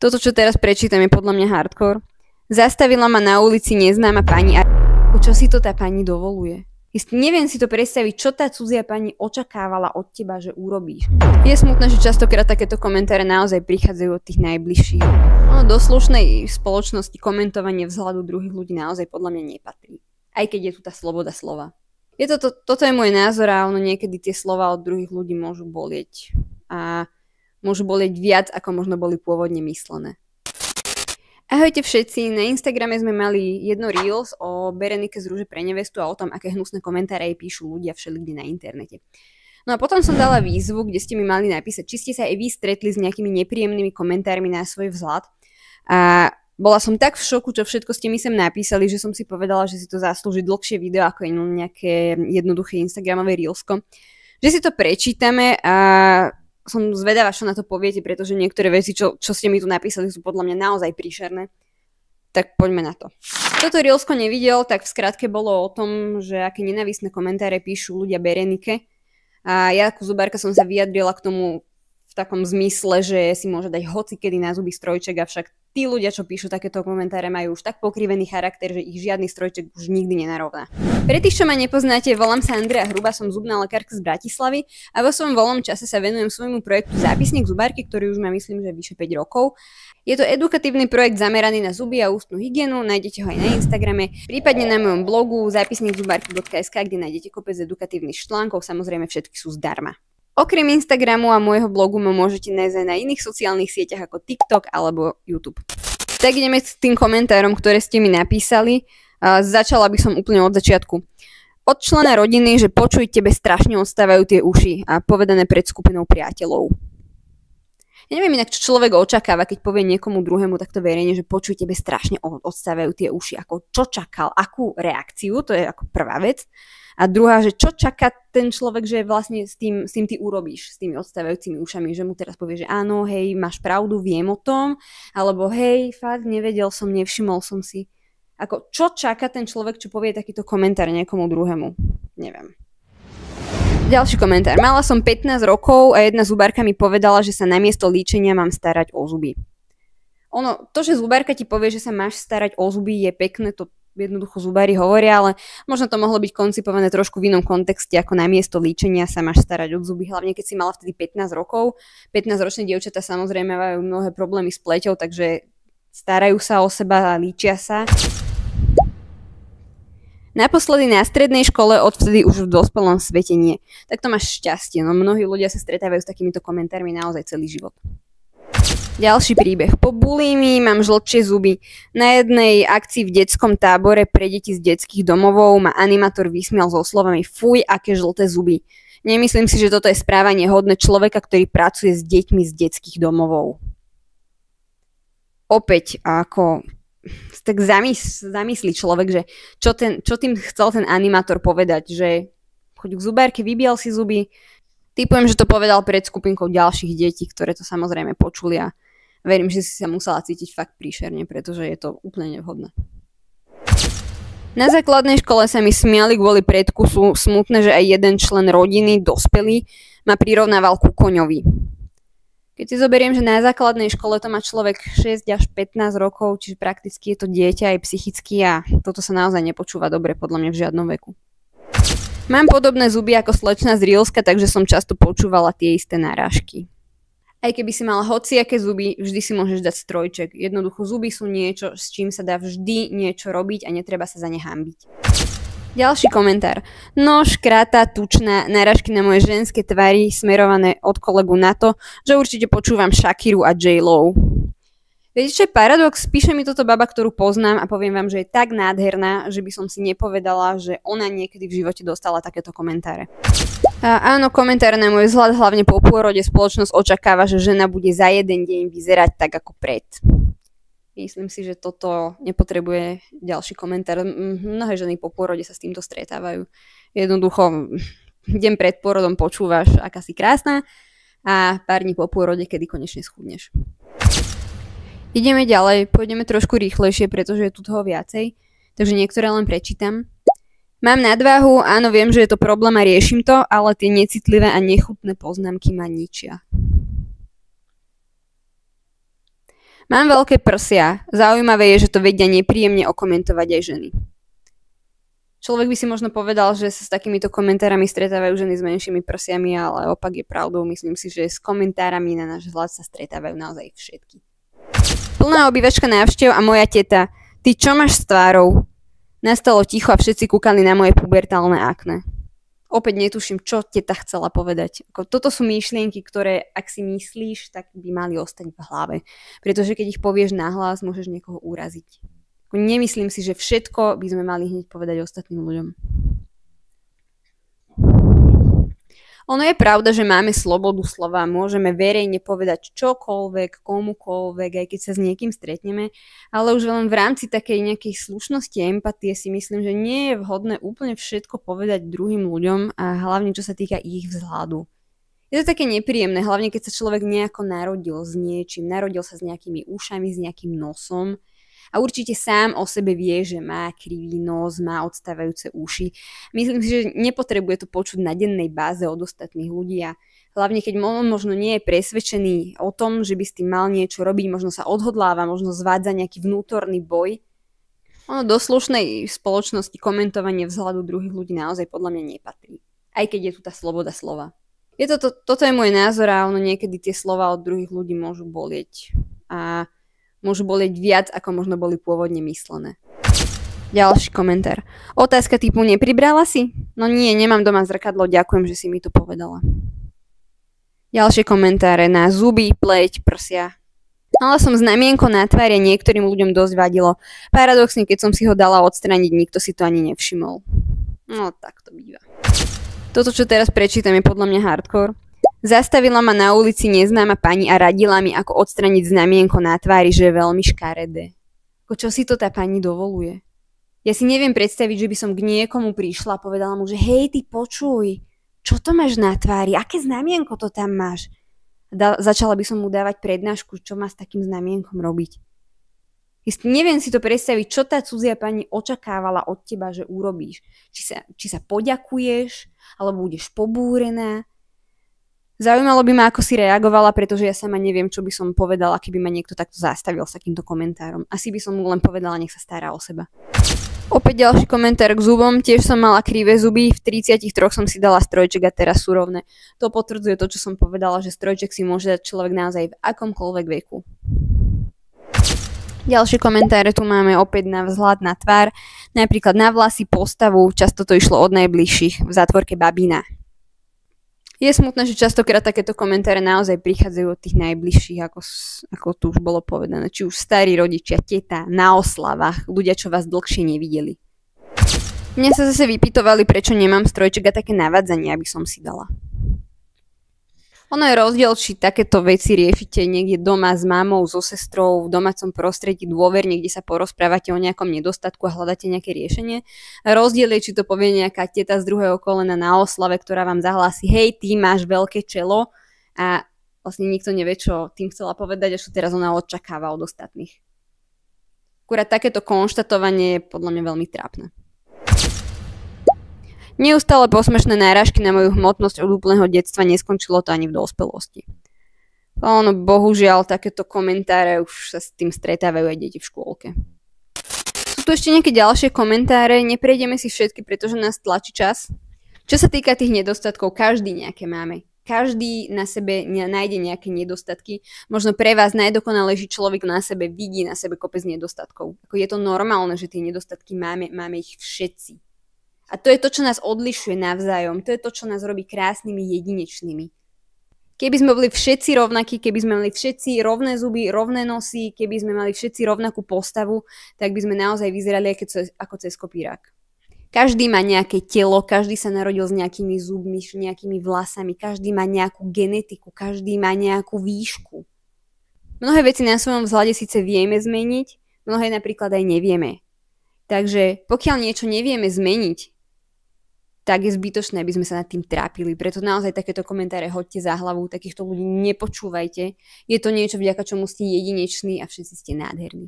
Toto, čo teraz prečítam, je podľa mňa hardcore. Zastavila ma na ulici neznáma pani a čo si to tá pani dovoluje? Neviem si to predstaviť, čo tá cudzia pani očakávala od teba, že urobíš. Je smutné, že častokrát takéto komentáre naozaj prichádzajú od tých najbližších. Do slušnej spoločnosti komentovanie vzhľadu druhých ľudí naozaj podľa mňa nepatrí. Aj keď je tu tá sloboda slova. Toto je môj názor a niekedy tie slova od druhých ľudí môžu bolieť. A môžu bolieť viac, ako možno boli pôvodne myslené. Ahojte všetci, na Instagrame sme mali jedno Reels o Berenike z Rúže pre nevestu a o tom, aké hnusné komentáre jej píšu ľudia všelikde na internete. No a potom som dala výzvu, kde ste mi mali napísať, či ste sa aj vy stretli s nejakými nepríjemnými komentármi na svoj vzhľad. A bola som tak v šoku, čo všetko ste mi sem napísali, že som si povedala, že si to zaslúži dlhšie video ako nejaké jednoduché Instagramové Reelsko. Že si to prečítame a som zvedavá, čo na to poviete, pretože niektoré veci, čo ste mi tu napísali, sú podľa mňa naozaj príšerné. Tak poďme na to. Toto Reelsko nevidel, tak v skratke bolo o tom, že aké nenávistné komentáre píšu ľudia Berenike. A ja ako zubárka som sa vyjadrila k tomu v takom zmysle, že si môže dať hocikedy na zuby strojček, avšak tí ľudia, čo píšu takéto komentáre, majú už tak pokrivený charakter, že ich žiadny strojček už nikdy nenarovná. Pre tých, čo ma nepoznáte, volám sa Andrea Hruba, som zubná lekárka z Bratislavy a vo svojom voľnom čase sa venujem svojmu projektu Zápisník zubárky, ktorý už má myslím, že vyše 5 rokov. Je to edukatívny projekt zameraný na zuby a ústnu hygienu, nájdete ho aj na Instagrame, prípadne na mojom blogu zápisníkzubarky.sk, kde nájdete kopec edukatívnych článkov, samozrejme všetky sú zdarma. Okrem Instagramu a môjho blogu ma môžete nájsť aj na iných sociálnych sieťach ako TikTok alebo YouTube. Tak ideme s tým komentárom, ktoré ste mi napísali. Začala by som úplne od začiatku. Od člena rodiny, že počuj, tebe strašne odstávajú tie uši a povedané pred skupinou priateľov. Ja neviem inak, čo človek očakáva, keď povie niekomu druhému takto verejne, že počuj, tebe strašne odstávajú tie uši. Ako čo čakal, akú reakciu, to je ako prvá vec. A druhá, že čo čaká ten človek, že vlastne s tým ty urobíš, s tými odstávajúcimi ušami, že mu teraz povie, že áno, hej, máš pravdu, viem o tom, alebo hej, fakt, nevedel som, nevšimol som si. Ako, čo čaká ten človek, čo povie takýto komentár niekomu druhému? Neviem. Ďalší komentár. Mala som 15 rokov a jedna zubárka mi povedala, že sa namiesto líčenia mám starať o zuby. To, že zubárka ti povie, že sa máš starať o zuby, je pekné, to jednoducho zubári hovoria, ale možno to mohlo byť koncipované trošku v inom kontexte, ako namiesto líčenia sa máš starať o zuby, hlavne keď si mala vtedy 15 rokov. 15-ročné dievčatá samozrejme majú mnohé problémy s pleťou, takže starajú sa o seba a líčia sa. Naposledy na strednej škole, odvtedy už v dospelom svete nie. Tak to máš šťastie, no mnohí ľudia sa stretávajú s takýmito komentármi naozaj celý život. Ďalší príbeh. Po bulímii mám žlčie zuby. Na jednej akcii v detskom tábore pre deti z detských domovov ma animátor vysmial so slovami fuj, aké žlté zuby. Nemyslím si, že toto je správanie hodné človeka, ktorý pracuje s deťmi z detských domovov. Opäť, ako tak zamyslí človek, že čo tým chcel ten animátor povedať, že choď k zubárke, vybiel si zuby. Typujem, že to povedal pred skupinkou ďalších detí, ktoré to samozrejme počuli a verím, že si sa musela cítiť fakt príšerne, pretože je to úplne nevhodné. Na základnej škole sa mi smiali kvôli predkusu, smutné, že aj jeden člen rodiny, dospelý, ma prirovnával ku koňovi. Keď si zoberiem, že na základnej škole to má človek 6 až 15 rokov, čiže prakticky je to dieťa aj psychicky a toto sa naozaj nepočúva dobre podľa mňa v žiadnom veku. Mám podobné zuby ako slečna z Reelska, takže som často počúvala tie isté narážky. Aj keby si mala hociaké zuby, vždy si môžeš dať strojček. Jednoducho zuby sú niečo, s čím sa dá vždy niečo robiť a netreba sa za ne hanbiť. Ďalší komentár. No, škráta, tučná, narážky na moje ženské tvary smerované od kolegu na to, že určite počúvam Shakiru a J-Lo. Viete, čo je paradox? Píše mi toto baba, ktorú poznám a poviem vám, že je tak nádherná, že by som si nepovedala, že ona niekedy v živote dostala takéto komentáre. A áno, komentár na môj vzhľad, hlavne po pôrode, spoločnosť očakáva, že žena bude za jeden deň vyzerať tak ako pred. Myslím si, že toto nepotrebuje ďalší komentár. Mnohé ženy po pôrode sa s týmto stretávajú. Jednoducho, deň pred pôrodom počúvaš, aká si krásna a pár dní po pôrode, kedy konečne schudneš. Ideme ďalej, pôjdeme trošku rýchlejšie, pretože je tu toho viacej, takže niektoré len prečítam. Mám nadváhu, áno, viem, že je to problém a riešim to, ale tie necitlivé a nechutné poznámky ma ničia. Mám veľké prsia. Zaujímavé je, že to vedia nepríjemne okomentovať aj ženy. Človek by si možno povedal, že sa s takýmito komentárami stretávajú ženy s menšími prsiami, ale opak je pravdou. Myslím si, že s komentárami na náš vzhľad sa stretávajú naozaj všetky. Plná obývačka návštev a moja teta. Ty čo máš s tvárou? Nastalo ticho a všetci kúkali na moje pubertálne akné. Opäť netuším, čo teta chcela povedať. Toto sú myšlienky, ktoré, ak si myslíš, tak by mali ostať v hlave. Pretože keď ich povieš nahlas, môžeš niekoho uraziť. Nemyslím si, že všetko by sme mali hneď povedať ostatným ľuďom. Ono je pravda, že máme slobodu slova, môžeme verejne povedať čokoľvek, komukoľvek, aj keď sa s niekým stretneme, ale už len v rámci takej nejakej slušnosti a empatie si myslím, že nie je vhodné úplne všetko povedať druhým ľuďom a hlavne čo sa týka ich vzhľadu. Je to také nepríjemné, hlavne keď sa človek nejako narodil s niečím, narodil sa s nejakými ušami, s nejakým nosom. A určite sám o sebe vie, že má krivý nos, má odstávajúce uši. Myslím si, že nepotrebuje to počuť na dennej báze od ostatných ľudí a hlavne keď on možno nie je presvedčený o tom, že by s tým mal niečo robiť, možno sa odhodláva, možno zvádza nejaký vnútorný boj. Ono do slušnej spoločnosti komentovanie vzhľadu druhých ľudí naozaj podľa mňa nepatrí. Aj keď je tu tá sloboda slova. Toto je môj názor a ono niekedy tie slova od druhých ľudí môžu bolieť. A môžu bolieť viac, ako možno boli pôvodne myslené. Ďalší komentár. Otázka typu nepribrala si? No nie, nemám doma zrkadlo, ďakujem, že si mi to povedala. Ďalšie komentáre na zuby, pleť, prsia. Mala som znamienko na tvári a niektorým ľuďom dosť vadilo. Paradoxne, keď som si ho dala odstrániť, nikto si to ani nevšimol. No tak to býva. Toto, čo teraz prečítam, je podľa mňa hardcore. Zastavila ma na ulici neznáma pani a radila mi, ako odstraniť znamienko na tvári, že je veľmi škaredé. Čo si to tá pani dovoluje? Ja si neviem predstaviť, že by som k niekomu prišla a povedala mu, že hej, ty počuj, čo to máš na tvári? Aké znamienko to tam máš? Začala by som mu dávať prednášku, čo má s takým znamienkom robiť. Neviem si to predstaviť, čo tá cudzia pani očakávala od teba, že urobíš. Či sa poďakuješ, alebo budeš pobúrená. Zaujímalo by ma, ako si reagovala, pretože ja sama neviem, čo by som povedala, keby ma niekto takto zastavil s takýmto komentárom. Asi by som mu len povedala, nech sa stará o seba. Opäť ďalší komentár k zubom. Tiež som mala krivé zuby, v 33 som si dala strojček a teraz sú rovné. To potvrdzuje to, čo som povedala, že strojček si môže dať človek naozaj v akomkoľvek veku. Ďalšie komentáre tu máme opäť na vzhľad na tvár, napríklad na vlasy, postavu, často to išlo od najbližších, v zátvorke babina. Je smutné, že častokrát takéto komentáre naozaj prichádzajú od tých najbližších, ako tu už bolo povedané. Či už starí rodičia, teta, na oslavách, ľudia, čo vás dlhšie nevideli. Mňa sa zase vypytovali, prečo nemám strojček a také navádzanie, aby som si dala. Ono je rozdiel, či takéto veci riešite niekde doma s mamou, so sestrou, v domácom prostredí dôverne, kde sa porozprávate o nejakom nedostatku a hľadáte nejaké riešenie. Rozdiel je, či to povie nejaká teta z druhého kolena na oslave, ktorá vám zahlási, hej, ty máš veľké čelo a vlastne nikto nevie, čo tým chcela povedať a čo teraz ona očakáva od ostatných. Akurát takéto konštatovanie je podľa mňa veľmi trápne. Neustále posmešné náražky na moju hmotnosť od úplného detstva, neskončilo to ani v dospelosti. Ono, bohužiaľ, takéto komentáre už sa s tým stretávajú aj deti v škôlke. Sú tu ešte nejaké ďalšie komentáre, neprejdeme si všetky, pretože nás tlačí čas. Čo sa týka tých nedostatkov, každý nejaké máme. Každý na sebe nájde nejaké nedostatky. Možno pre vás najdokonalejší človek na sebe vidí na sebe kopec nedostatkov. Ako je to normálne, že tie nedostatky máme ich všetci. A to je to, čo nás odlišuje navzájom. To je to, čo nás robí krásnymi, jedinečnými. Keby sme boli všetci rovnakí, keby sme mali všetci rovné zuby, rovné nosy, keby sme mali všetci rovnakú postavu, tak by sme naozaj vyzerali ako cez kopírák. Každý má nejaké telo, každý sa narodil s nejakými zubmi, nejakými vlasami, každý má nejakú genetiku, každý má nejakú výšku. Mnohé veci na svojom vzhľade síce vieme zmeniť, mnohé napríklad aj nevieme. Takže pokiaľ niečo nevieme zmeniť, tak je zbytočné, aby sme sa nad tým trápili. Preto naozaj takéto komentáre hoďte za hlavu, takýchto ľudí nepočúvajte. Je to niečo, vďaka čomu ste jedineční a všetci ste nádherní.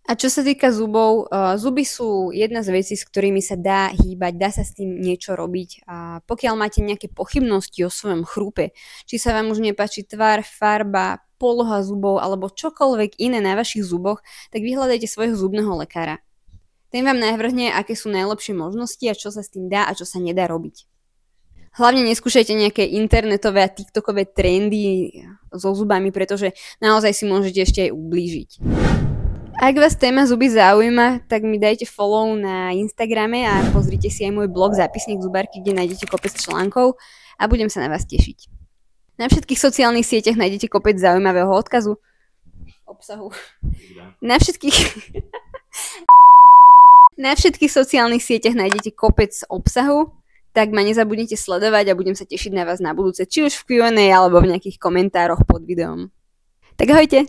A čo sa týka zubov, zuby sú jedna z vecí, s ktorými sa dá hýbať, dá sa s tým niečo robiť. A pokiaľ máte nejaké pochybnosti o svojom chrúpe, či sa vám už nepáči tvár, farba, poloha zubov alebo čokoľvek iné na vašich zuboch, tak vyhľadajte svojho zubného lekára. Ten vám navrhne, aké sú najlepšie možnosti a čo sa s tým dá a čo sa nedá robiť. Hlavne neskúšajte nejaké internetové a tiktokové trendy so zubami, pretože naozaj si môžete ešte aj ublížiť. Ak vás téma zuby zaujíma, tak mi dajte follow na Instagrame a pozrite si aj môj blog Zápisník zubarky, kde nájdete kopec článkov a budem sa na vás tešiť. Na všetkých sociálnych sieťach nájdete kopec zaujímavého obsahu. Na všetkých sociálnych sieťach nájdete kopec obsahu, tak ma nezabudnite sledovať a budem sa tešiť na vás na budúce, či už v Q&A alebo v nejakých komentároch pod videom. Tak ahojte!